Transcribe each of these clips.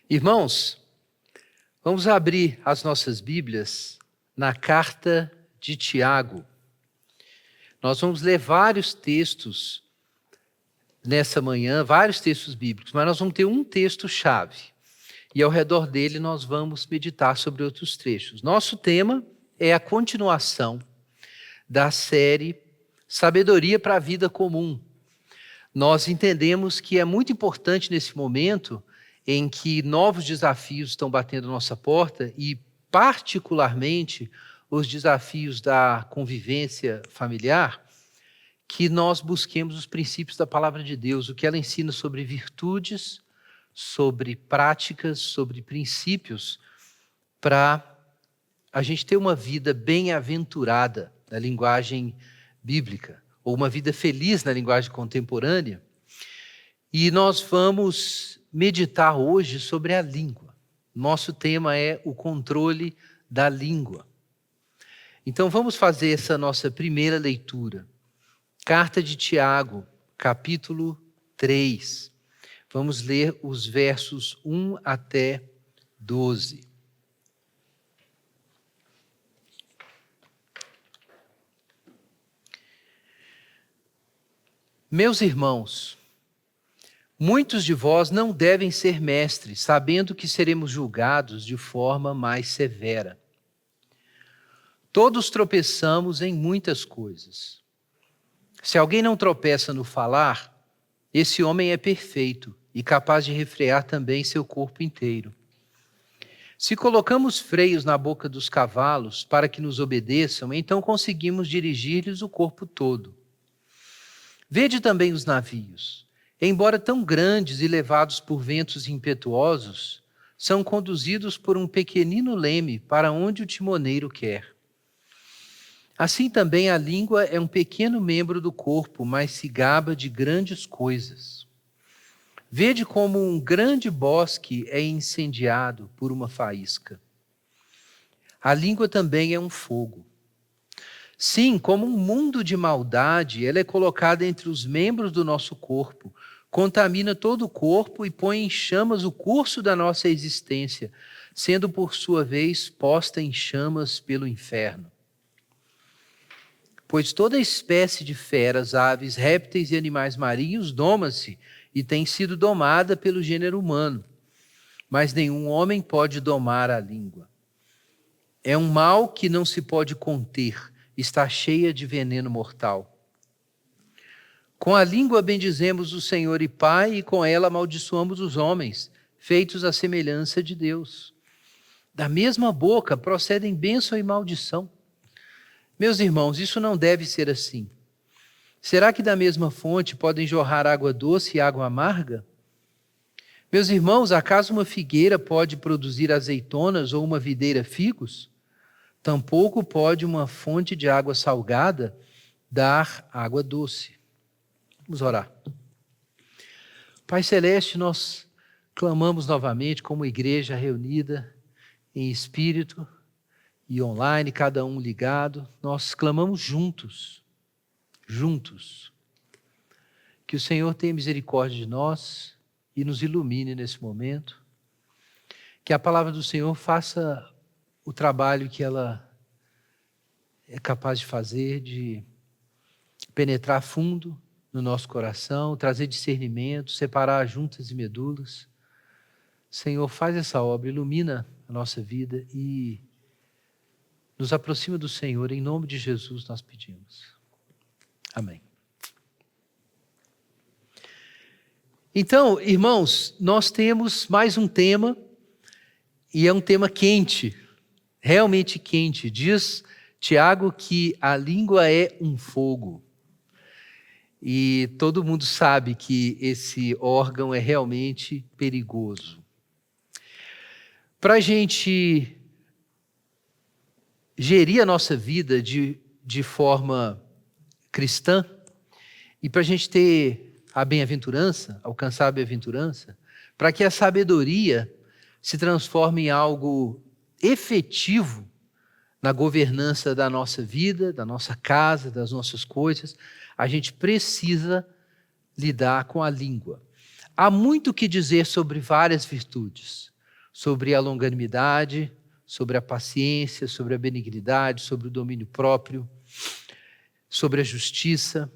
Irmãos, vamos abrir as nossas Bíblias na carta de Tiago. Nós vamos ler vários textos nessa manhã, vários textos bíblicos, mas nós vamos ter um texto-chave. E ao redor dele nós vamos meditar sobre outros trechos. Nosso tema é a continuação da série Sabedoria para a Vida Comum. Nós entendemos que é muito importante nesse momento em que novos desafios estão batendo à nossa porta e, particularmente, os desafios da convivência familiar, que nós busquemos os princípios da Palavra de Deus, o que ela ensina sobre virtudes, sobre práticas, sobre princípios, para a gente ter uma vida bem-aventurada na linguagem bíblica, ou uma vida feliz na linguagem contemporânea. E nós vamos meditar hoje sobre a língua. Nosso tema é o controle da língua. Então vamos fazer essa nossa primeira leitura. Carta de Tiago, capítulo 3. Vamos ler os versos 1 até 12. Meus irmãos, muitos de vós não devem ser mestres, sabendo que seremos julgados de forma mais severa. Todos tropeçamos em muitas coisas. Se alguém não tropeça no falar, esse homem é perfeito e capaz de refrear também seu corpo inteiro. Se colocamos freios na boca dos cavalos para que nos obedeçam, então conseguimos dirigir-lhes o corpo todo. Vede também os navios. Embora tão grandes e levados por ventos impetuosos, são conduzidos por um pequenino leme para onde o timoneiro quer. Assim também a língua é um pequeno membro do corpo, mas se gaba de grandes coisas. Vede como um grande bosque é incendiado por uma faísca. A língua também é um fogo. Sim, como um mundo de maldade, ela é colocada entre os membros do nosso corpo, contamina todo o corpo e põe em chamas o curso da nossa existência, sendo por sua vez posta em chamas pelo inferno. Pois toda espécie de feras, aves, répteis e animais marinhos doma-se e tem sido domada pelo gênero humano, mas nenhum homem pode domar a língua. É um mal que não se pode conter, está cheia de veneno mortal. Com a língua bendizemos o Senhor e Pai, e com ela amaldiçoamos os homens, feitos à semelhança de Deus. Da mesma boca procedem bênção e maldição. Meus irmãos, isso não deve ser assim. Será que da mesma fonte podem jorrar água doce e água amarga? Meus irmãos, acaso uma figueira pode produzir azeitonas ou uma videira figos? Tampouco pode uma fonte de água salgada dar água doce. Vamos orar. Pai Celeste, nós clamamos novamente como igreja reunida em espírito e online, cada um ligado. Nós clamamos juntos, que o Senhor tenha misericórdia de nós e nos ilumine nesse momento. Que a palavra do Senhor faça o trabalho que ela é capaz de fazer, de penetrar fundo no nosso coração, trazer discernimento, separar juntas e medulas. Senhor, faz essa obra, ilumina a nossa vida e nos aproxima do Senhor. Em nome de Jesus nós pedimos. Amém. Então, irmãos, nós temos mais um tema, e é um tema quente, realmente quente. Diz Tiago que a língua é um fogo. E todo mundo sabe que esse órgão é realmente perigoso. Para a gente gerir a nossa vida de forma cristã, e para a gente ter a bem-aventurança, alcançar a bem-aventurança, para que a sabedoria se transforme em algo efetivo na governança da nossa vida, da nossa casa, das nossas coisas, a gente precisa lidar com a língua. Há muito o que dizer sobre várias virtudes. sobre a longanimidade, sobre a paciência, sobre a benignidade, sobre o domínio próprio, sobre a justiça.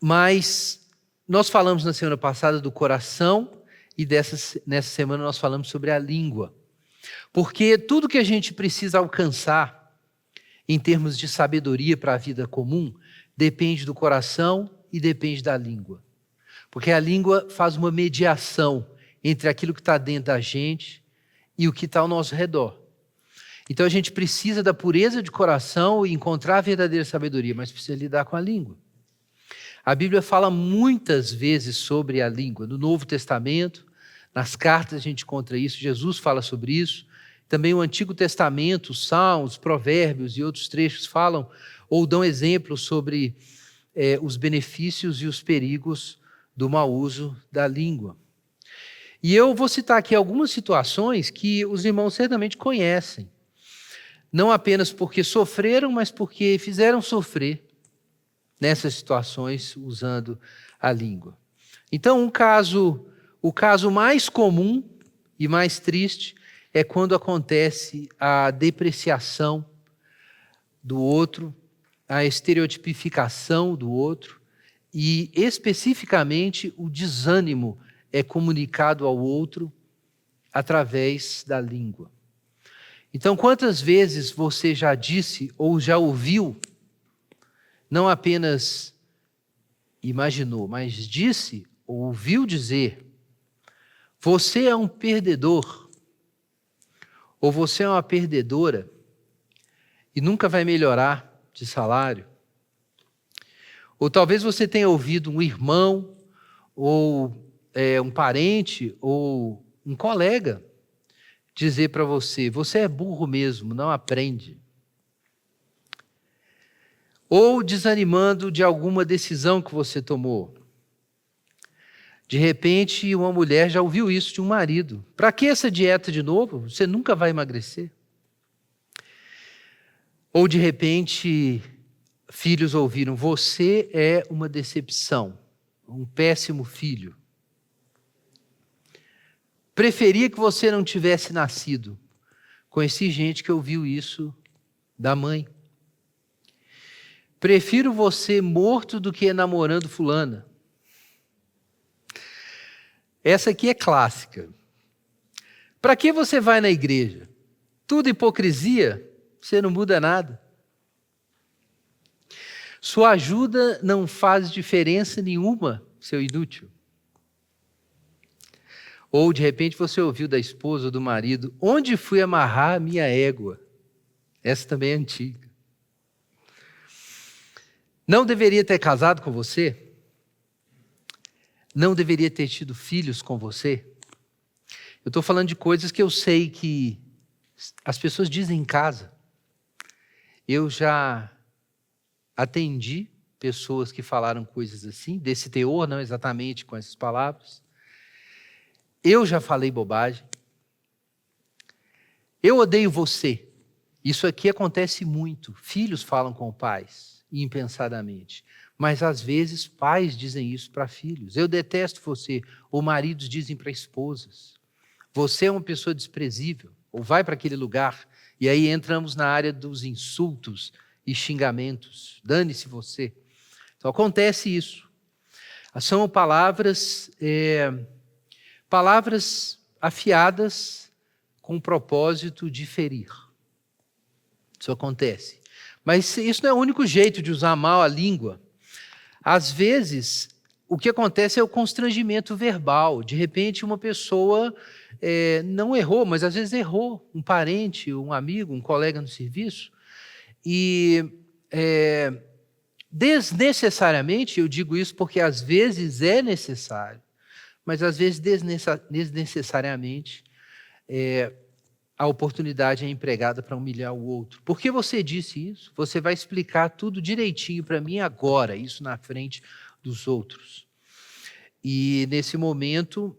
Mas nós falamos na semana passada do coração e nessa semana nós falamos sobre a língua. Porque tudo que a gente precisa alcançar em termos de sabedoria para a vida comum depende do coração e depende da língua. Porque a língua faz uma mediação entre aquilo que está dentro da gente e o que está ao nosso redor. Então a gente precisa da pureza de coração e encontrar a verdadeira sabedoria, mas precisa lidar com a língua. A Bíblia fala muitas vezes sobre a língua. No Novo Testamento, nas cartas a gente encontra isso, Jesus fala sobre isso. Também o Antigo Testamento, os Salmos, Provérbios e outros trechos falam ou dão exemplos sobre os benefícios e os perigos do mau uso da língua. E eu vou citar aqui algumas situações que os irmãos certamente conhecem. Não apenas porque sofreram, mas porque fizeram sofrer nessas situações usando a língua. Então, o caso mais comum e mais triste é quando acontece a depreciação do outro, a estereotipificação do outro e, especificamente, o desânimo é comunicado ao outro através da língua. Então, quantas vezes você já disse ou já ouviu, não apenas imaginou, mas disse ou ouviu dizer: você é um perdedor, ou você é uma perdedora e nunca vai melhorar de salário? Ou talvez você tenha ouvido um irmão, ou um parente, ou um colega dizer para você: você é burro mesmo, não aprende. Ou desanimando de alguma decisão que você tomou. De repente, uma mulher já ouviu isso de um marido: para que essa dieta de novo? Você nunca vai emagrecer. Ou de repente, filhos ouviram: você é uma decepção, um péssimo filho. Preferia que você não tivesse nascido. Conheci gente que ouviu isso da mãe. Prefiro você morto do que namorando fulana. Essa aqui é clássica. Para que você vai na igreja? Tudo hipocrisia, você não muda nada. Sua ajuda não faz diferença nenhuma, seu inútil. Ou, de repente, você ouviu da esposa ou do marido: onde fui amarrar a minha égua? Essa também é antiga. Não deveria ter casado com você? Não deveria ter tido filhos com você? Eu estou falando de coisas que eu sei que as pessoas dizem em casa. Eu já atendi pessoas que falaram coisas assim, desse teor, não exatamente com essas palavras. Eu já falei bobagem. Eu odeio você. Isso aqui acontece muito. Filhos falam com pais, impensadamente. Mas, às vezes, pais dizem isso para filhos. Eu detesto você. Ou maridos dizem para esposas: você é uma pessoa desprezível. Ou vai para aquele lugar. E aí entramos na área dos insultos e xingamentos. Dane-se você. Então, acontece isso. São palavras afiadas com o propósito de ferir. Isso acontece. Mas isso não é o único jeito de usar mal a língua. Às vezes, o que acontece é o constrangimento verbal. De repente, uma pessoa não errou, mas às vezes errou. Um parente, um amigo, um colega no serviço. E desnecessariamente, eu digo isso porque às vezes é necessário, mas às vezes desnecessariamente a oportunidade é empregada para humilhar o outro. Por que você disse isso? Você vai explicar tudo direitinho para mim agora, isso na frente dos outros. E nesse momento,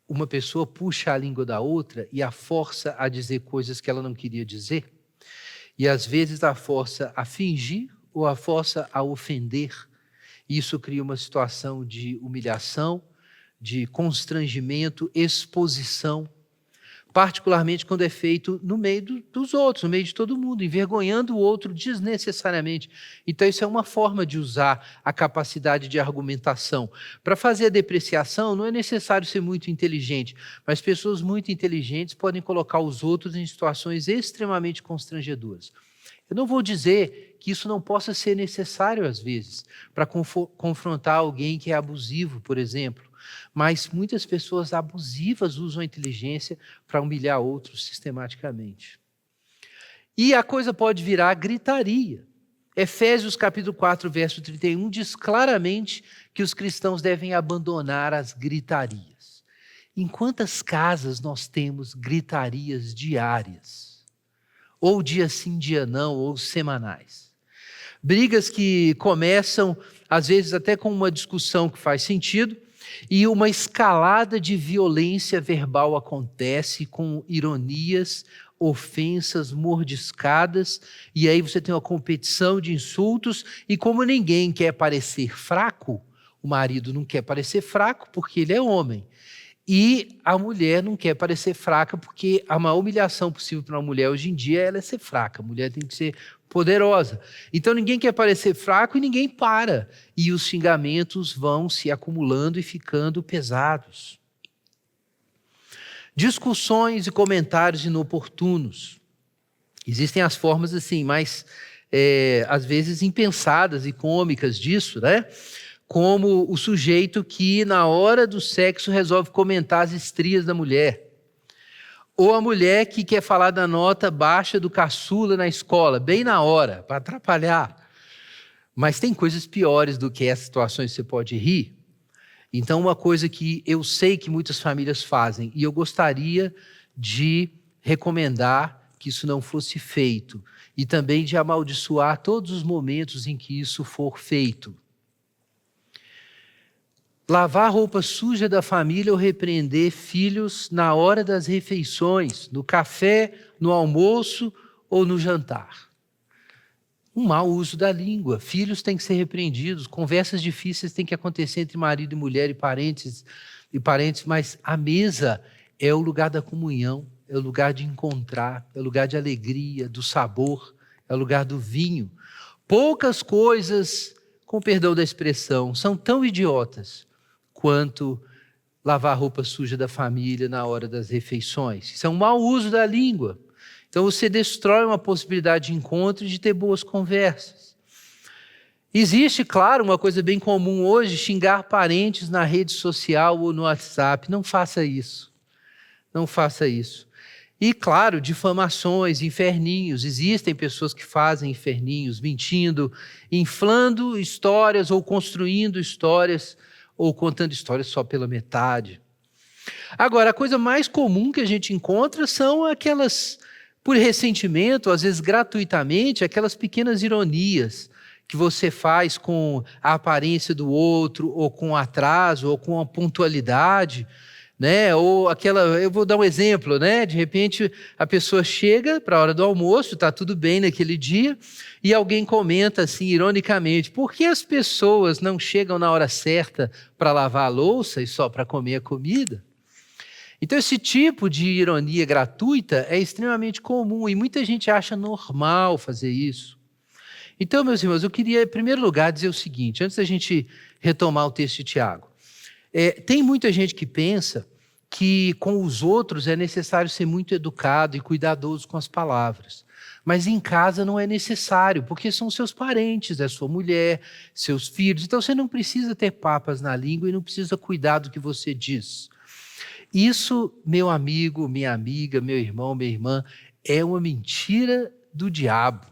uma pessoa puxa a língua da outra e a força a dizer coisas que ela não queria dizer. E às vezes a força a fingir ou a força a ofender. Isso cria uma situação de humilhação, de constrangimento, exposição, particularmente quando é feito no meio dos outros, no meio de todo mundo, envergonhando o outro desnecessariamente. Então, isso é uma forma de usar a capacidade de argumentação. Para fazer a depreciação, não é necessário ser muito inteligente, mas pessoas muito inteligentes podem colocar os outros em situações extremamente constrangedoras. Eu não vou dizer que isso não possa ser necessário às vezes, para confrontar alguém que é abusivo, por exemplo. Mas muitas pessoas abusivas usam a inteligência para humilhar outros sistematicamente. E a coisa pode virar gritaria. Efésios capítulo 4, verso 31, diz claramente que os cristãos devem abandonar as gritarias. Em quantas casas nós temos gritarias diárias? Ou dia sim, dia não, ou semanais. Brigas que começam, às vezes, até com uma discussão que faz sentido, e uma escalada de violência verbal acontece com ironias, ofensas, mordiscadas, e aí você tem uma competição de insultos, e como ninguém quer parecer fraco, o marido não quer parecer fraco porque ele é homem, e a mulher não quer parecer fraca porque a maior humilhação possível para uma mulher hoje em dia é ser fraca. A mulher tem que ser poderosa. Então ninguém quer parecer fraco e ninguém para. E os xingamentos vão se acumulando e ficando pesados. Discussões e comentários inoportunos. Existem as formas assim, mais às vezes impensadas e cômicas disso, né? Como o sujeito que na hora do sexo resolve comentar as estrias da mulher. Ou a mulher que quer falar da nota baixa do caçula na escola, bem na hora, para atrapalhar. Mas tem coisas piores do que essas situações que você pode rir. Então, uma coisa que eu sei que muitas famílias fazem, e eu gostaria de recomendar que isso não fosse feito, e também de amaldiçoar todos os momentos em que isso for feito. Lavar a roupa suja da família ou repreender filhos na hora das refeições, no café, no almoço ou no jantar. Um mau uso da língua. Filhos têm que ser repreendidos, conversas difíceis têm que acontecer entre marido e mulher e parentes, mas a mesa é o lugar da comunhão, é o lugar de encontrar, é o lugar de alegria, do sabor, é o lugar do vinho. Poucas coisas, com perdão da expressão, são tão idiotas quanto lavar a roupa suja da família na hora das refeições. Isso é um mau uso da língua. Então você destrói uma possibilidade de encontro e de ter boas conversas. Existe, claro, uma coisa bem comum hoje, xingar parentes na rede social ou no WhatsApp. Não faça isso. Não faça isso. E, claro, difamações, inferninhos. Existem pessoas que fazem inferninhos, mentindo, inflando histórias ou construindo histórias ou contando histórias só pela metade. Agora, a coisa mais comum que a gente encontra são aquelas, por ressentimento, às vezes gratuitamente, aquelas pequenas ironias que você faz com a aparência do outro, ou com o atraso, ou com a pontualidade, né? Ou aquela, eu vou dar um exemplo, né? De repente a pessoa chega para a hora do almoço, está tudo bem naquele dia, e alguém comenta assim, ironicamente, por que as pessoas não chegam na hora certa para lavar a louça e só para comer a comida? Então esse tipo de ironia gratuita é extremamente comum e muita gente acha normal fazer isso. Então, meus irmãos, eu queria, em primeiro lugar, dizer o seguinte, antes da gente retomar o texto de Tiago. Tem muita gente que pensa que com os outros é necessário ser muito educado e cuidadoso com as palavras. Mas em casa não é necessário, porque são seus parentes, é sua mulher, seus filhos. Então você não precisa ter papas na língua e não precisa cuidar do que você diz. Isso, meu amigo, minha amiga, meu irmão, minha irmã, é uma mentira do diabo.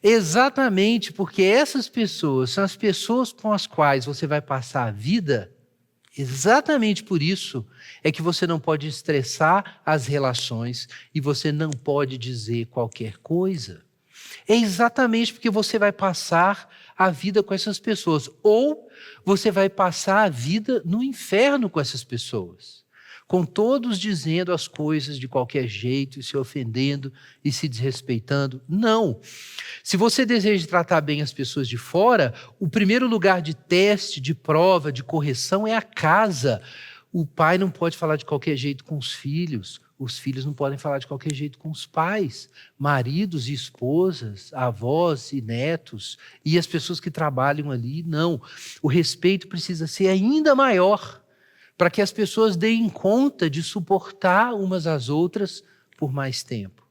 Exatamente porque essas pessoas são as pessoas com as quais você vai passar a vida. Exatamente por isso é que você não pode estressar as relações e você não pode dizer qualquer coisa. É exatamente porque você vai passar a vida com essas pessoas ou você vai passar a vida no inferno com essas pessoas. com todos dizendo as coisas de qualquer jeito, e se ofendendo e se desrespeitando. Não. Se você deseja tratar bem as pessoas de fora, o primeiro lugar de teste, de prova, de correção é a casa. O pai não pode falar de qualquer jeito com os filhos não podem falar de qualquer jeito com os pais, maridos e esposas, avós e netos, e as pessoas que trabalham ali, não. O respeito precisa ser ainda maior, para que as pessoas deem conta de suportar umas às outras por mais tempo.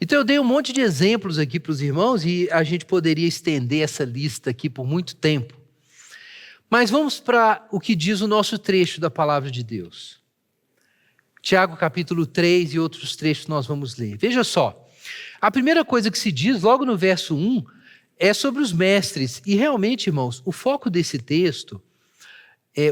Então eu dei um monte de exemplos aqui para os irmãos, e a gente poderia estender essa lista aqui por muito tempo. Mas vamos para o que diz o nosso trecho da palavra de Deus. Tiago capítulo 3 e outros trechos nós vamos ler. Veja só, a primeira coisa que se diz logo no verso 1 é sobre os mestres. E realmente, irmãos, o foco desse texto,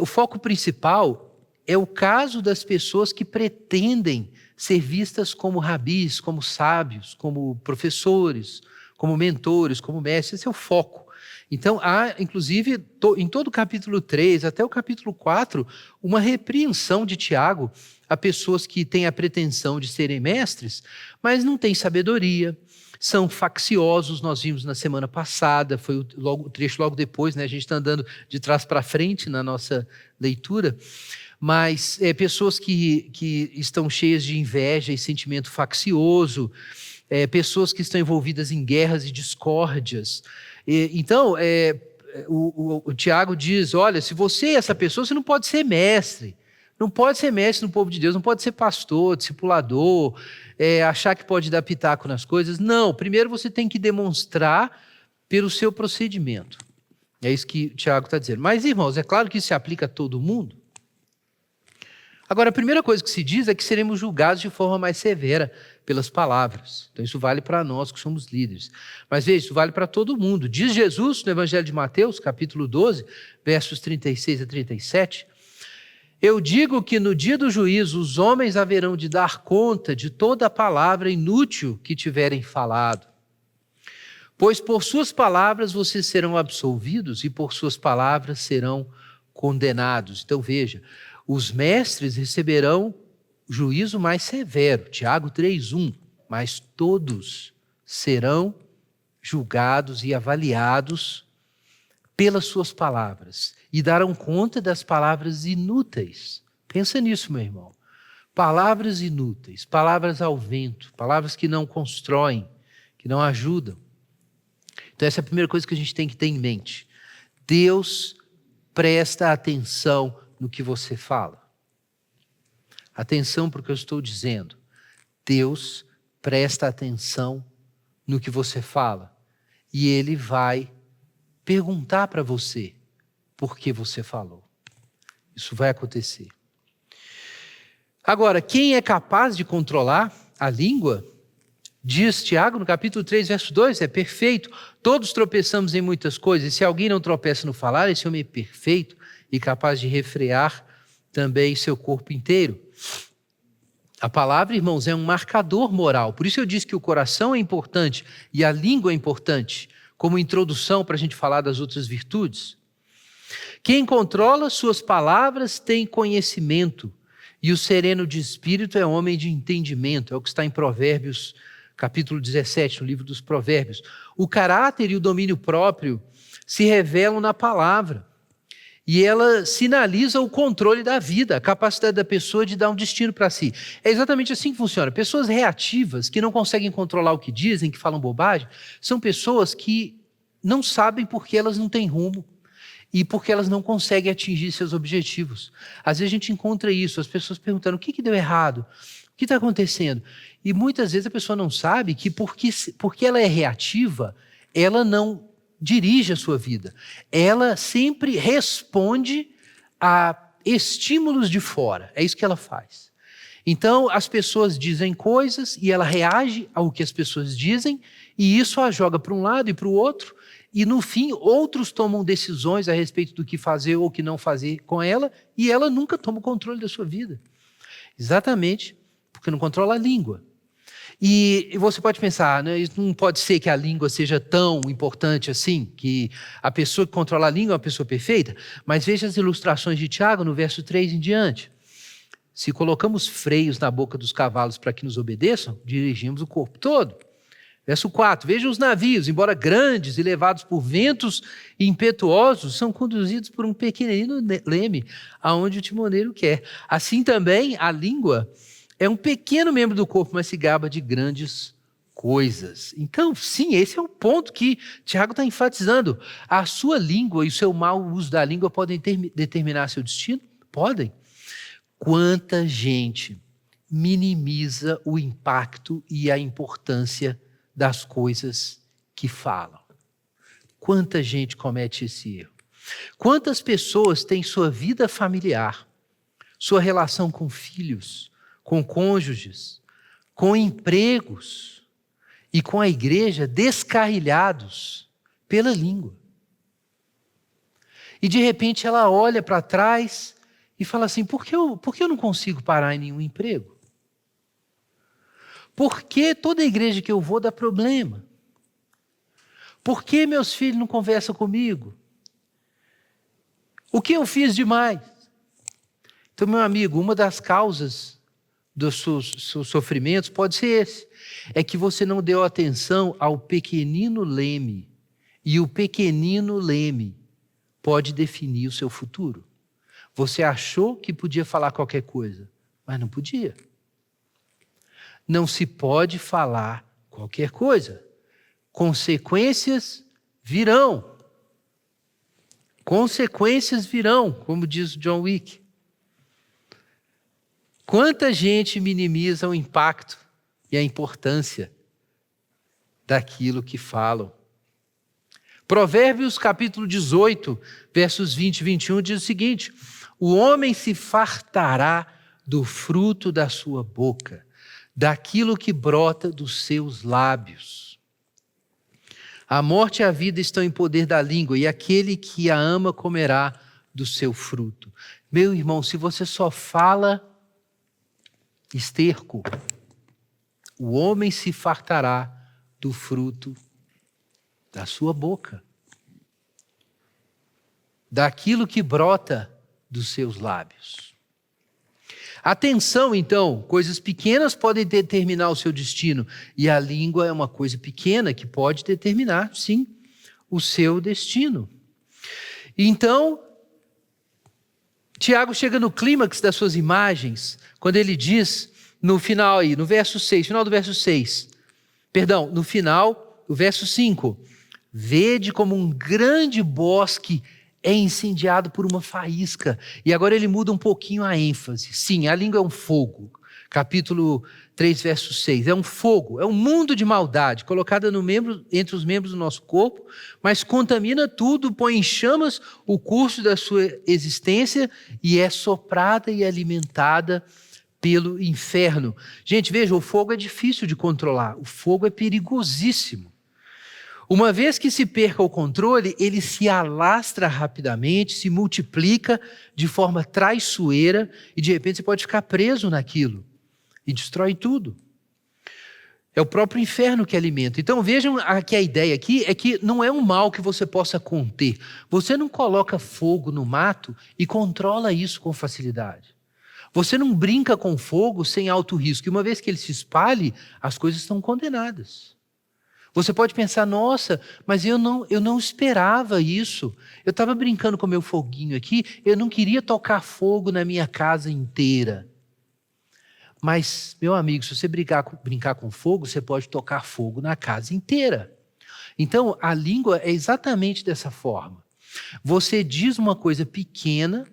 o foco principal é o caso das pessoas que pretendem ser vistas como rabis, como sábios, como professores, como mentores, como mestres. Esse é o foco. Então, há, inclusive, em todo o capítulo 3 até o capítulo 4, uma repreensão de Tiago a pessoas que têm a pretensão de serem mestres, mas não têm sabedoria, são facciosos. Nós vimos na semana passada, foi o trecho logo depois, né? A gente está andando de trás para frente na nossa leitura, mas pessoas que estão cheias de inveja e sentimento faccioso, pessoas que estão envolvidas em guerras e discórdias. Então, o Tiago diz, olha, se você é essa pessoa, você não pode ser mestre. Não pode ser mestre no povo de Deus, não pode ser pastor, discipulador, achar que pode dar pitaco nas coisas. Não, primeiro você tem que demonstrar pelo seu procedimento. É isso que o Tiago está dizendo. Mas, irmãos, é claro que isso se aplica a todo mundo. Agora, a primeira coisa que se diz é que seremos julgados de forma mais severa pelas palavras. Então, isso vale para nós que somos líderes. Mas veja, isso vale para todo mundo. Diz Jesus no Evangelho de Mateus, capítulo 12, versos 36 a 37, eu digo que no dia do juízo os homens haverão de dar conta de toda a palavra inútil que tiverem falado. Pois por suas palavras vocês serão absolvidos e por suas palavras serão condenados. Então veja, os mestres receberão juízo mais severo, Tiago 3:1, mas todos serão julgados e avaliados pelas suas palavras e darão conta das palavras inúteis. Pensa nisso, meu irmão. Palavras inúteis, palavras ao vento, palavras que não constroem, que não ajudam. Então essa é a primeira coisa que a gente tem que ter em mente. Deus presta atenção no que você fala. Atenção para o que eu estou dizendo. Deus presta atenção no que você fala. E Ele vai perguntar para você por que você falou. Isso vai acontecer. Agora, quem é capaz de controlar a língua? Diz Tiago no capítulo 3, verso 2, é perfeito. Todos tropeçamos em muitas coisas. E se alguém não tropeça no falar, esse homem é perfeito e capaz de refrear também seu corpo inteiro. A palavra, irmãos, é um marcador moral. Por isso eu disse que o coração é importante e a língua é importante, como introdução para a gente falar das outras virtudes. Quem controla suas palavras tem conhecimento, e o sereno de espírito é homem de entendimento. É o que está em Provérbios, capítulo 17, no livro dos Provérbios. O caráter e o domínio próprio se revelam na palavra, e ela sinaliza o controle da vida, a capacidade da pessoa de dar um destino para si. É exatamente assim que funciona. Pessoas reativas, que não conseguem controlar o que dizem, que falam bobagem, são pessoas que não sabem porque elas não têm rumo e porque elas não conseguem atingir seus objetivos. Às vezes a gente encontra isso, as pessoas perguntando o que deu errado, o que está acontecendo? E muitas vezes a pessoa não sabe que porque ela é reativa, ela não dirige a sua vida. Ela sempre responde a estímulos de fora. É isso que ela faz. Então, as pessoas dizem coisas e ela reage ao que as pessoas dizem, e isso a joga para um lado e para o outro, e no fim, outros tomam decisões a respeito do que fazer ou que não fazer com ela, e ela nunca toma o controle da sua vida. Exatamente porque não controla a língua. E você pode pensar, né, não pode ser que a língua seja tão importante assim, que a pessoa que controla a língua é uma pessoa perfeita, mas veja as ilustrações de Tiago no verso 3 em diante. se colocamos freios na boca dos cavalos para que nos obedeçam, dirigimos o corpo todo. Verso 4, vejam os navios, embora grandes e levados por ventos impetuosos, são conduzidos por um pequenino leme, aonde o timoneiro quer. Assim também a língua é um pequeno membro do corpo, mas se gaba de grandes coisas. Então, sim, esse é o ponto que Tiago está enfatizando. A sua língua e o seu mau uso da língua podem determinar seu destino? Podem. Quanta gente minimiza o impacto e a importância das coisas que falam. Quanta gente comete esse erro. Quantas pessoas têm sua vida familiar, sua relação com filhos, com cônjuges, com empregos e com a igreja descarrilhados pela língua. E de repente ela olha para trás e fala assim, por que eu não consigo parar em nenhum emprego? Por que toda igreja que eu vou dá problema? Por que meus filhos não conversam comigo? O que eu fiz demais? Então, meu amigo, uma das causas dos seus sofrimentos pode ser esse. É que você não deu atenção ao pequenino leme. E o pequenino leme pode definir o seu futuro. Você achou que podia falar qualquer coisa, mas não podia. Não se pode falar qualquer coisa. Consequências virão. Consequências virão, como diz John Wick. Quanta gente minimiza o impacto e a importância daquilo que falam. Provérbios capítulo 18, versos 20 e 21 diz o seguinte: o homem se fartará do fruto da sua boca, daquilo que brota dos seus lábios. A morte e a vida estão em poder da língua, e aquele que a ama comerá do seu fruto. Meu irmão, se você só fala esterco, o homem se fartará do fruto da sua boca, daquilo que brota dos seus lábios. Atenção, então, coisas pequenas podem determinar o seu destino, e a língua é uma coisa pequena que pode determinar, sim, o seu destino. Então, Tiago chega no clímax das suas imagens, quando ele diz, no final aí, no verso 6, final do verso 6, perdão, no final, o verso 5, vede como um grande bosque é incendiado por uma faísca. E agora ele muda um pouquinho a ênfase. Sim, a língua é um fogo. Capítulo 3, verso 6. É um fogo, é um mundo de maldade, colocada entre os membros do nosso corpo, mas contamina tudo, põe em chamas o curso da sua existência e é soprada e alimentada pelo inferno. Gente, veja, o fogo é difícil de controlar. O fogo é perigosíssimo. Uma vez que se perca o controle, ele se alastra rapidamente, se multiplica de forma traiçoeira e de repente você pode ficar preso naquilo e destrói tudo. É o próprio inferno que alimenta. Então vejam que a ideia aqui é que não é um mal que você possa conter. Você não coloca fogo no mato e controla isso com facilidade. Você não brinca com fogo sem alto risco. E uma vez que ele se espalhe, as coisas estão condenadas. Você pode pensar, nossa, mas eu não esperava isso. Eu estava brincando com meu foguinho aqui, eu não queria tocar fogo na minha casa inteira. Mas, meu amigo, se você brincar com fogo, você pode tocar fogo na casa inteira. Então, a língua é exatamente dessa forma. Você diz uma coisa pequena,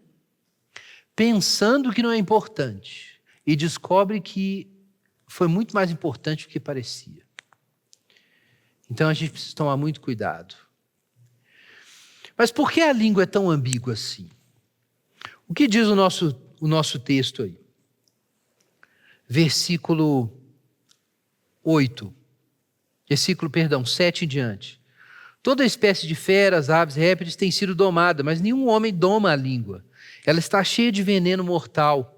pensando que não é importante, e descobre que foi muito mais importante do que parecia. Então a gente precisa tomar muito cuidado. Mas por que a língua é tão ambígua assim? O que diz o nosso texto aí? Versículo 7 em diante. Toda espécie de feras, aves, répteis tem sido domada, mas nenhum homem doma a língua. Ela está cheia de veneno mortal.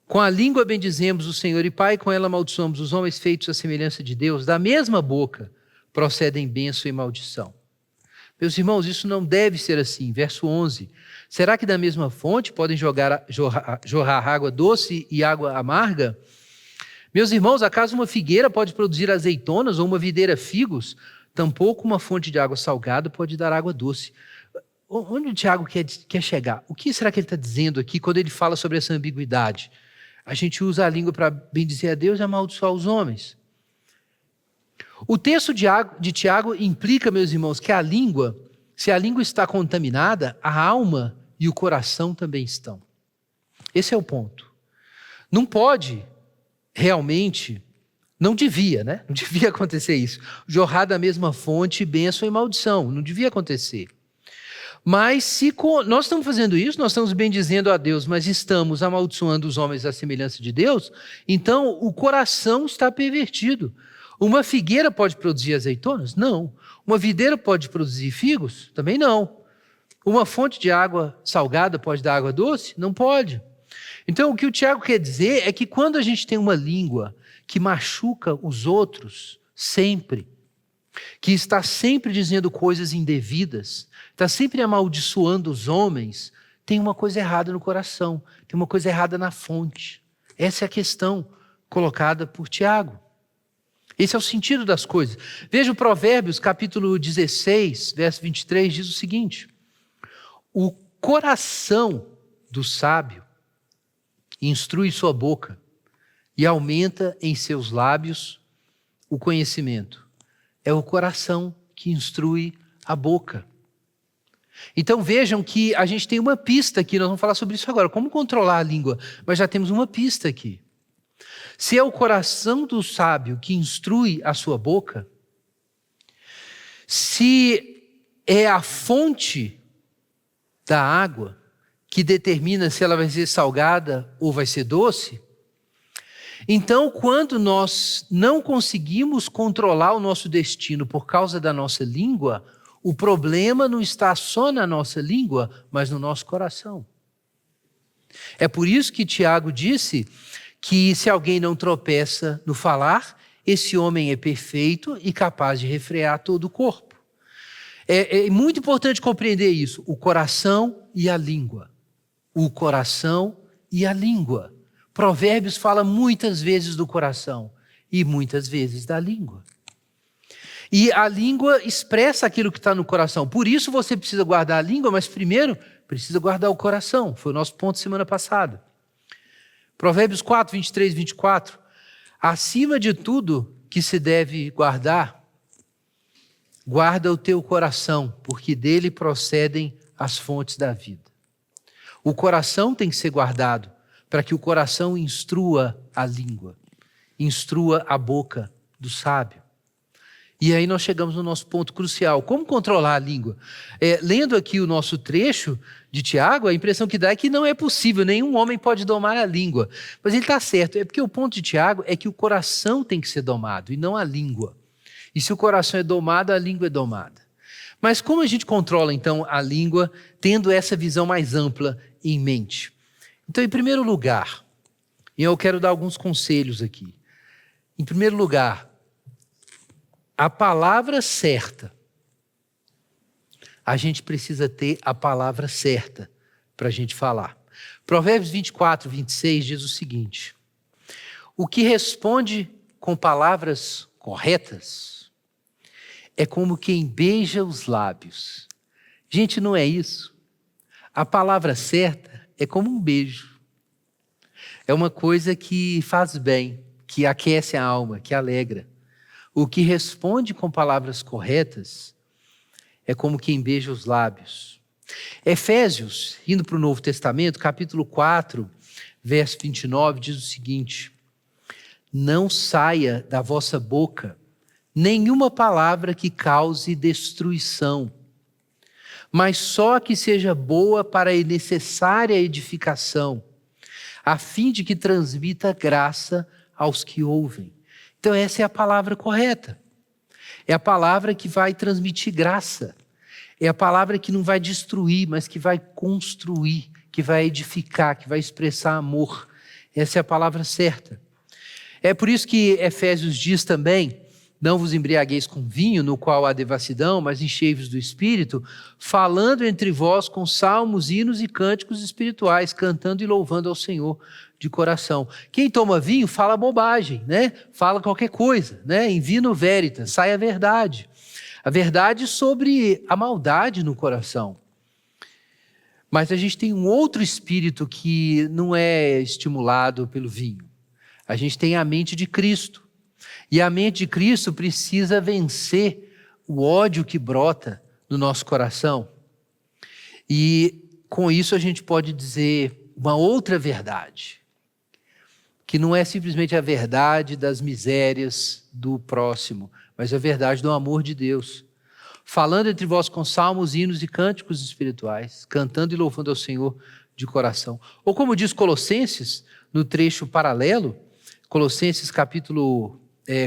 Com a língua bendizemos o Senhor e Pai, com ela amaldiçoamos os homens feitos à semelhança de Deus. Da mesma boca procedem bênção e maldição. Meus irmãos, isso não deve ser assim. Verso 11. Será que da mesma fonte podem jorrar água doce e água amarga? Meus irmãos, acaso uma figueira pode produzir azeitonas ou uma videira figos? Tampouco uma fonte de água salgada pode dar água doce. Onde o Tiago quer chegar? O que será que ele está dizendo aqui quando ele fala sobre essa ambiguidade? A gente usa a língua para bendizer a Deus e amaldiçoar os homens. O texto de Tiago implica, meus irmãos, que se a língua está contaminada, a alma e o coração também estão. Esse é o ponto. Não pode realmente, não devia, né? Não devia acontecer isso. Jorrar da mesma fonte, bênção e maldição. Não devia acontecer. Mas se nós estamos fazendo isso, nós estamos bendizendo a Deus, mas estamos amaldiçoando os homens à semelhança de Deus, então o coração está pervertido. Uma figueira pode produzir azeitonas? Não. Uma videira pode produzir figos? Também não. Uma fonte de água salgada pode dar água doce? Não pode. Então, o que o Tiago quer dizer é que quando a gente tem uma língua que machuca os outros sempre, que está sempre dizendo coisas indevidas, está sempre amaldiçoando os homens, tem uma coisa errada no coração, tem uma coisa errada na fonte. Essa é a questão colocada por Tiago. Esse é o sentido das coisas. Veja o Provérbios, capítulo 16, verso 23, diz o seguinte: o coração do sábio instrui sua boca e aumenta em seus lábios o conhecimento. É o coração que instrui a boca. Então vejam que a gente tem uma pista aqui, nós vamos falar sobre isso agora, como controlar a língua, mas já temos uma pista aqui. Se é o coração do sábio que instrui a sua boca, se é a fonte da água que determina se ela vai ser salgada ou vai ser doce, então quando nós não conseguimos controlar o nosso destino por causa da nossa língua, o problema não está só na nossa língua, mas no nosso coração. É por isso que Tiago disse que se alguém não tropeça no falar, esse homem é perfeito e capaz de refrear todo o corpo. É muito importante compreender isso, o coração e a língua. O coração e a língua. Provérbios fala muitas vezes do coração e muitas vezes da língua. E a língua expressa aquilo que está no coração. Por isso você precisa guardar a língua, mas primeiro precisa guardar o coração. Foi o nosso ponto semana passada. Provérbios 4, 23 e 24. Acima de tudo que se deve guardar, guarda o teu coração, porque dele procedem as fontes da vida. O coração tem que ser guardado para que o coração instrua a língua, instrua a boca do sábio. E aí nós chegamos no nosso ponto crucial. Como controlar a língua? Lendo aqui o nosso trecho de Tiago, a impressão que dá é que não é possível, nenhum homem pode domar a língua. Mas ele está certo, é porque o ponto de Tiago é que o coração tem que ser domado e não a língua. E se o coração é domado, a língua é domada. Mas como a gente controla então a língua, tendo essa visão mais ampla em mente? Então, em primeiro lugar, e eu quero dar alguns conselhos aqui. Em primeiro lugar, a palavra certa. A gente precisa ter a palavra certa para a gente falar. Provérbios 24, 26 diz o seguinte: o que responde com palavras corretas é como quem beija os lábios. Gente, não é isso? A palavra certa é como um beijo. É uma coisa que faz bem, que aquece a alma, que alegra. O que responde com palavras corretas é como quem beija os lábios. Efésios, indo para o Novo Testamento, capítulo 4, verso 29, diz o seguinte: não saia da vossa boca nenhuma palavra que cause destruição, mas só que seja boa para a necessária edificação, a fim de que transmita graça aos que ouvem. Então essa é a palavra correta. É a palavra que vai transmitir graça. É a palavra que não vai destruir, mas que vai construir, que vai edificar, que vai expressar amor. Essa é a palavra certa. É por isso que Efésios diz também não vos embriagueis com vinho, no qual há devassidão, mas enchei-vos do Espírito, falando entre vós com salmos, hinos e cânticos espirituais, cantando e louvando ao Senhor de coração. Quem toma vinho fala bobagem, né? Fala qualquer coisa, né? Em vino veritas, sai a verdade. A verdade sobre a maldade no coração. Mas a gente tem um outro espírito que não é estimulado pelo vinho. A gente tem a mente de Cristo. E a mente de Cristo precisa vencer o ódio que brota no nosso coração. E com isso a gente pode dizer uma outra verdade, que não é simplesmente a verdade das misérias do próximo, mas a verdade do amor de Deus. Falando entre vós com salmos, hinos e cânticos espirituais, cantando e louvando ao Senhor de coração. Ou como diz Colossenses, no trecho paralelo, Colossenses capítulo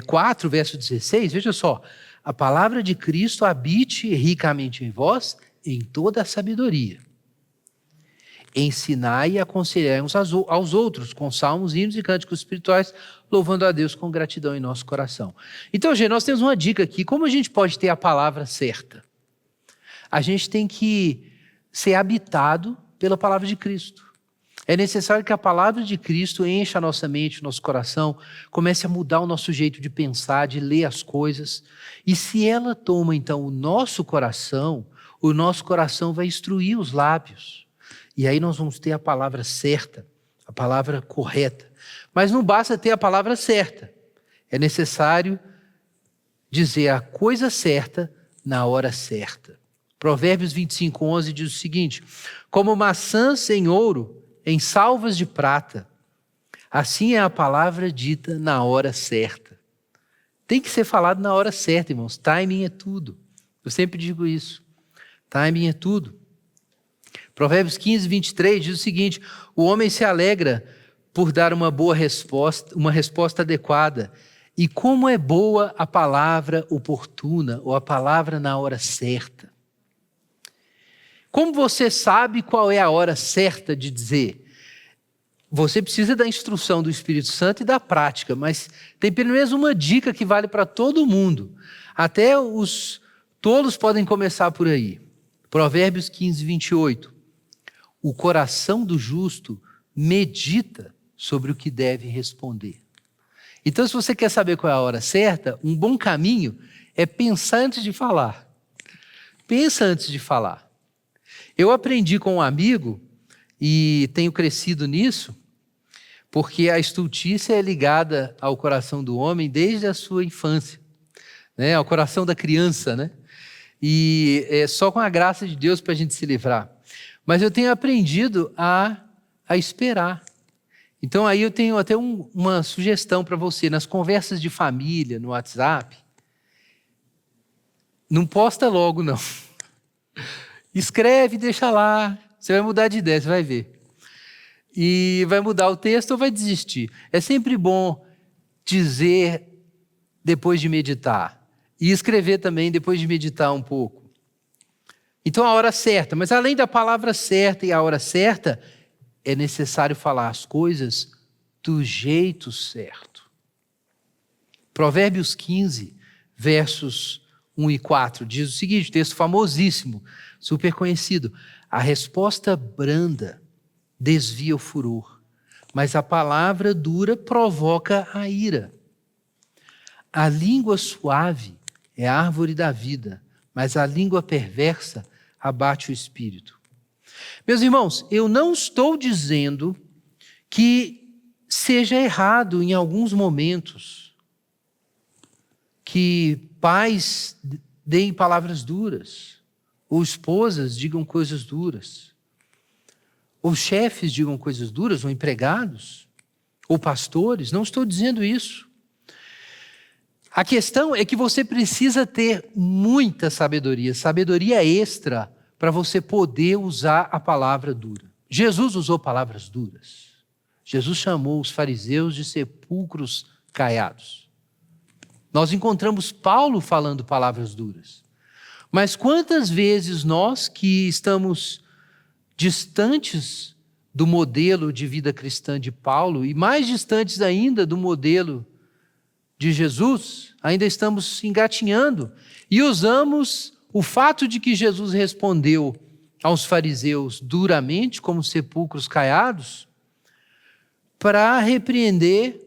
4, verso 16, veja só. A palavra de Cristo habite ricamente em vós, em toda a sabedoria. Ensinai e aconselhai uns aos outros, com salmos, hinos e cânticos espirituais, louvando a Deus com gratidão em nosso coração. Então, gente, nós temos uma dica aqui. Como a gente pode ter a palavra certa? A gente tem que ser habitado pela palavra de Cristo. É necessário que a palavra de Cristo encha a nossa mente, o nosso coração, comece a mudar o nosso jeito de pensar, de ler as coisas. E se ela toma, então, o nosso coração vai instruir os lábios. E aí nós vamos ter a palavra certa, a palavra correta. Mas não basta ter a palavra certa. É necessário dizer a coisa certa na hora certa. Provérbios 25:11 diz o seguinte: como maçãs em ouro, em salvas de prata, assim é a palavra dita na hora certa. Tem que ser falado na hora certa, irmãos. Timing é tudo. Eu sempre digo isso. Timing é tudo. Provérbios 15:23 diz o seguinte: o homem se alegra por dar uma boa resposta, uma resposta adequada. E como é boa a palavra oportuna, ou a palavra na hora certa. Como você sabe qual é a hora certa de dizer? Você precisa da instrução do Espírito Santo e da prática, mas tem pelo menos uma dica que vale para todo mundo. Até os tolos podem começar por aí. Provérbios 15:28. O coração do justo medita sobre o que deve responder. Então, se você quer saber qual é a hora certa, um bom caminho é pensar antes de falar. Pensa antes de falar. Eu aprendi com um amigo, e tenho crescido nisso, porque a estultícia é ligada ao coração do homem desde a sua infância, né? Ao coração da criança, né? E é só com a graça de Deus para a gente se livrar. Mas eu tenho aprendido a esperar. Então aí eu tenho até uma sugestão para você. Nas conversas de família, no WhatsApp, não posta logo, não. Escreve, deixa lá. Você vai mudar de ideia, você vai ver. E vai mudar o texto ou vai desistir. É sempre bom dizer depois de meditar. E escrever também depois de meditar um pouco. Então a hora certa. Mas além da palavra certa e a hora certa, é necessário falar as coisas do jeito certo. Provérbios 15, versos 1 e 4, diz o seguinte, texto famosíssimo, super conhecido. A resposta branda desvia o furor, mas a palavra dura provoca a ira. A língua suave é a árvore da vida, mas a língua perversa abate o espírito. Meus irmãos, eu não estou dizendo que seja errado em alguns momentos que pais deem palavras duras, ou esposas digam coisas duras, ou chefes digam coisas duras, ou empregados, ou pastores. Não estou dizendo isso. A questão é que você precisa ter muita sabedoria, sabedoria extra, para você poder usar a palavra dura. Jesus usou palavras duras. Jesus chamou os fariseus de sepulcros caiados. Nós encontramos Paulo falando palavras duras. Mas quantas vezes nós que estamos distantes do modelo de vida cristã de Paulo, e mais distantes ainda do modelo de Jesus, ainda estamos engatinhando e usamos o fato de que Jesus respondeu aos fariseus duramente, como sepulcros caiados, para repreender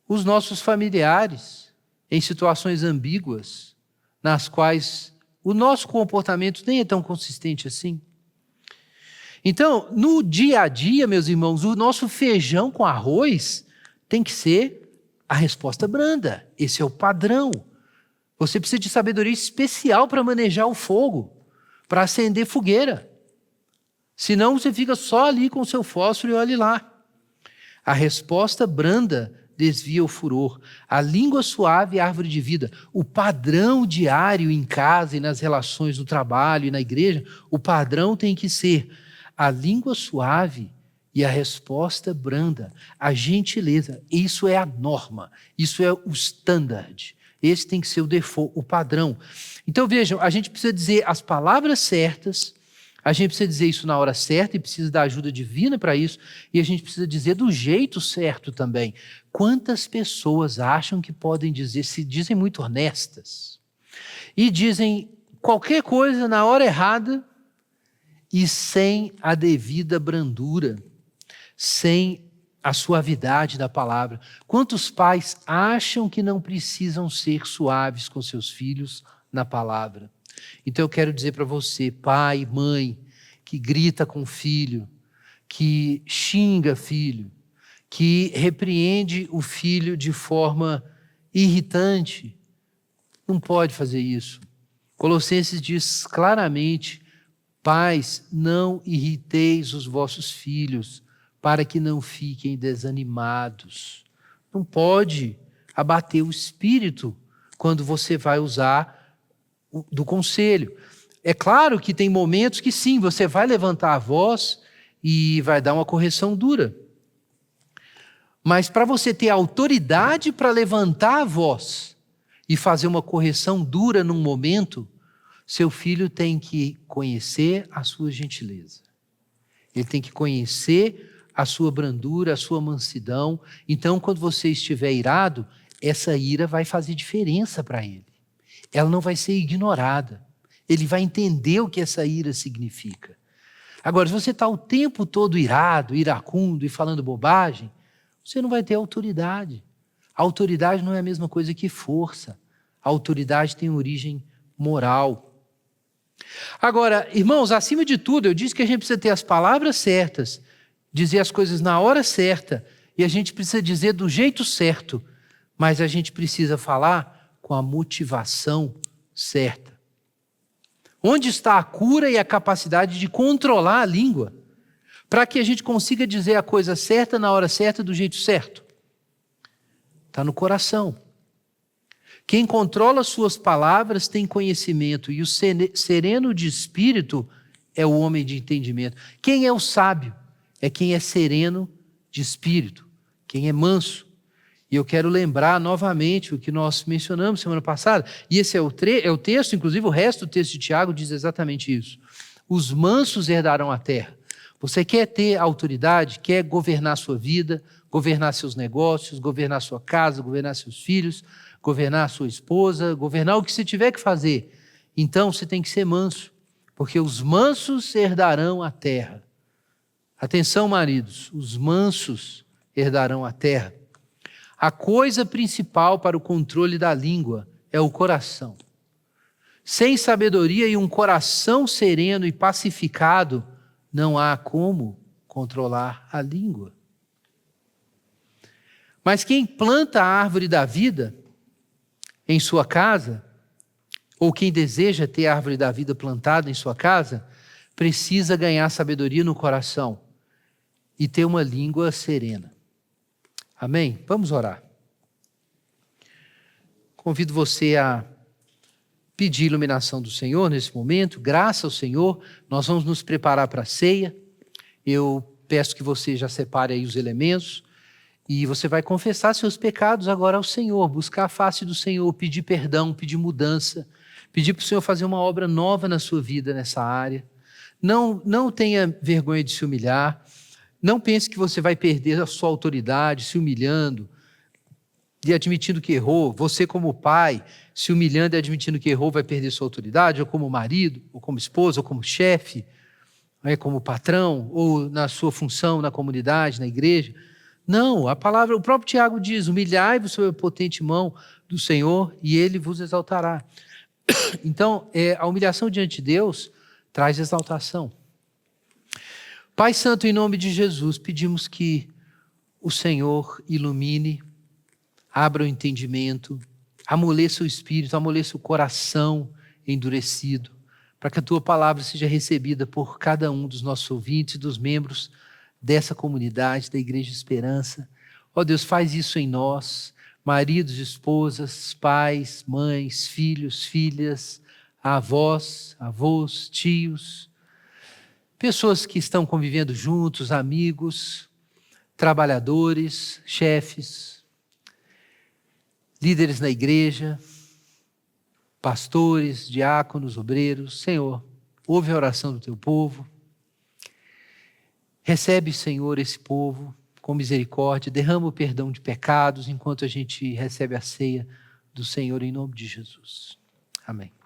os nossos familiares em situações ambíguas, nas quais o nosso comportamento nem é tão consistente assim. Então, no dia a dia, meus irmãos, o nosso feijão com arroz tem que ser a resposta branda. Esse é o padrão. Você precisa de sabedoria especial para manejar o fogo, para acender fogueira. Senão você fica só ali com o seu fósforo e olhe lá. A resposta branda desvia o furor. A língua suave é a árvore de vida. O padrão diário em casa e nas relações no trabalho e na igreja, o padrão tem que ser a língua suave e a resposta branda, a gentileza. Isso é a norma, isso é o standard. Esse tem que ser o default, o padrão. Então vejam, a gente precisa dizer as palavras certas, a gente precisa dizer isso na hora certa e precisa da ajuda divina para isso, e a gente precisa dizer do jeito certo também. Quantas pessoas acham que podem dizer, se dizem muito honestas, e dizem qualquer coisa na hora errada e sem a devida brandura, sem a suavidade da palavra. Quantos pais acham que não precisam ser suaves com seus filhos na palavra? Então eu quero dizer para você, pai, mãe, que grita com o filho, que xinga filho, que repreende o filho de forma irritante, não pode fazer isso. Colossenses diz claramente: pais, não irriteis os vossos filhos, para que não fiquem desanimados. Não pode abater o espírito quando você vai usar do conselho. É claro que tem momentos que sim, você vai levantar a voz e vai dar uma correção dura. Mas para você ter autoridade para levantar a voz e fazer uma correção dura num momento, seu filho tem que conhecer a sua gentileza. Ele tem que conhecer a sua brandura, a sua mansidão. Então, quando você estiver irado, essa ira vai fazer diferença para ele. Ela não vai ser ignorada. Ele vai entender o que essa ira significa. Agora, se você está o tempo todo irado, iracundo e falando bobagem, você não vai ter autoridade. A autoridade não é a mesma coisa que força. A autoridade tem origem moral. Agora, irmãos, acima de tudo, eu disse que a gente precisa ter as palavras certas, dizer as coisas na hora certa, e a gente precisa dizer do jeito certo, mas a gente precisa falar com a motivação certa. Onde está a cura e a capacidade de controlar a língua, para que a gente consiga dizer a coisa certa na hora certa, do jeito certo? Está no coração. Quem controla suas palavras tem conhecimento, e o sereno de espírito é o homem de entendimento. Quem é o sábio? É quem é sereno de espírito, quem é manso. E eu quero lembrar novamente o que nós mencionamos semana passada, e esse é o texto, inclusive o resto do texto de Tiago diz exatamente isso. Os mansos herdarão a terra. Você quer ter autoridade, quer governar sua vida, governar seus negócios, governar sua casa, governar seus filhos, governar sua esposa, governar o que você tiver que fazer. Então você tem que ser manso, porque os mansos herdarão a terra. Atenção, maridos, os mansos herdarão a terra. A coisa principal para o controle da língua é o coração. Sem sabedoria e um coração sereno e pacificado, não há como controlar a língua. Mas quem planta a árvore da vida em sua casa, ou quem deseja ter a árvore da vida plantada em sua casa, precisa ganhar sabedoria no coração e ter uma língua serena. Amém? Vamos orar. Convido você a pedir iluminação do Senhor nesse momento, graça ao Senhor. Nós vamos nos preparar para a ceia. Eu peço que você já separe aí os elementos e você vai confessar seus pecados agora ao Senhor, buscar a face do Senhor, pedir perdão, pedir mudança, pedir para o Senhor fazer uma obra nova na sua vida nessa área. Não tenha vergonha de se humilhar. Não pense que você vai perder a sua autoridade se humilhando e admitindo que errou, você como pai, se humilhando e admitindo que errou, vai perder sua autoridade, ou como marido, ou como esposa, ou como chefe, como patrão, ou na sua função na comunidade, na igreja. Não, a palavra, o próprio Tiago diz, humilhai-vos sob a potente mão do Senhor e Ele vos exaltará. Então, a humilhação diante de Deus traz exaltação. Pai Santo, em nome de Jesus, pedimos que o Senhor ilumine, abra o entendimento, amoleça o espírito, amoleça o coração endurecido, para que a Tua palavra seja recebida por cada um dos nossos ouvintes e dos membros dessa comunidade, da Igreja Esperança. Ó Deus, faz isso em nós, maridos, esposas, pais, mães, filhos, filhas, avós, avós, tios, pessoas que estão convivendo juntos, amigos, trabalhadores, chefes, líderes na igreja, pastores, diáconos, obreiros. Senhor, ouve a oração do Teu povo. Recebe, Senhor, esse povo com misericórdia, derrama o perdão de pecados enquanto a gente recebe a ceia do Senhor em nome de Jesus. Amém.